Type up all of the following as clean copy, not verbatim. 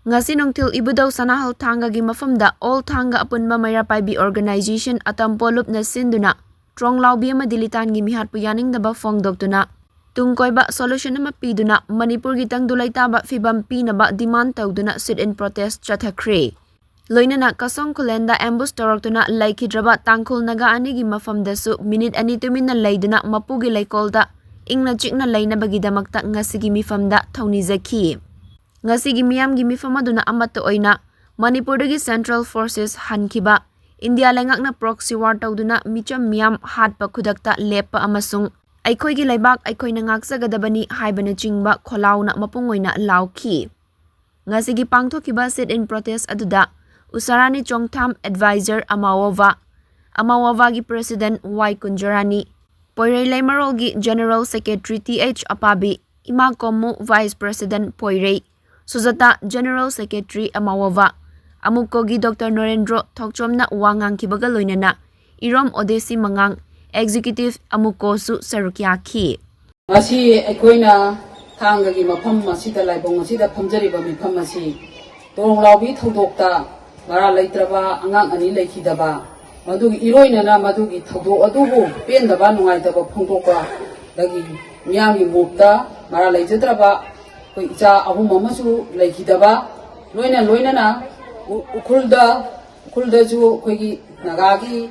Ngasi nungtil Ibudao Sanahal Thanga gi mafamda All Thanga apunba Mayrapaibi Organization atampolup na sinduna Tronglaubi ama dilitan gi mihat puyaning daba fongdoktuna tungkoiba solution ama piduna Manipur gi tangdulaitaba fibam pinaba demand tawduna sit-in protest chathakre loinana kasong kulenda ambush toroktuna laikhidraba tangkhul naga ani gi mafamdasu minute ani tumina leiduna mapugi laikolda ingna chikna leinabagi damakta ngasigi mifamda thaunizaki Ngasigi miyam gi mifam aduna amato oina Manipurdagi Central Forces hankiba India lengakna proxy war tawduna micham miyam hatpa khudakta lepa amasung aikoi gi laibak aikoi na ngaksagadabani haibana chingba kholauna mapungoina lauki Ngasigi pangthokiba sit-in protest aduda Usarani Chongtham Advisor Amawava gi President Y Kunjarani Poirei Leimarol gi General Secretary TH Apabi Ima Komu Vice President Poirei Sujata General Secretary Amawava Amukogi Dr. Norendro Thokchomna Wangang Kibaga loinana Irom Odesi Mangang Executive Amukosu Sarukyaki Masi aikoina thanga gi mafam masida laibong masida phamjariba mifam masi Tronglaubi thodokta mara leitraba angang ani leikhidaba madugi iroinana madugi thodok adubu pendaba nungaitaba phongdokpa dagi miyamgi mupta mara leijadraba koi icha ahum amasu laikhidaba loinana ukhulda ju koigi nagagi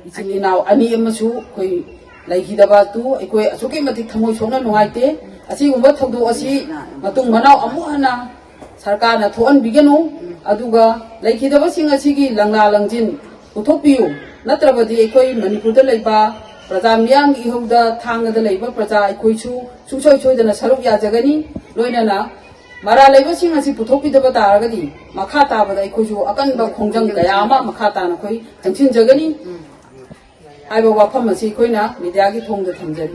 ichilinaw ani amasu koi laikhidaba tu ekoi achuki matik thamoi sona nungaite asigumba thawdo asi matung manaw amu hana sarkarna thoan bigenu aduga laikhidaba sing asigi langla langjin uthokpiu natrabadi ekoi manipurda leiba Praja miyam gi hauda thangada leiba praja ekoi sungsoi soidana saruk yajagani loinana mara leiba sing asi puthokpidaba taragadi makha tabada ekoi akanba khongjang kaya ama makha tana koi jangsin jagani haiba wafam asi koina media gi thongda thamjari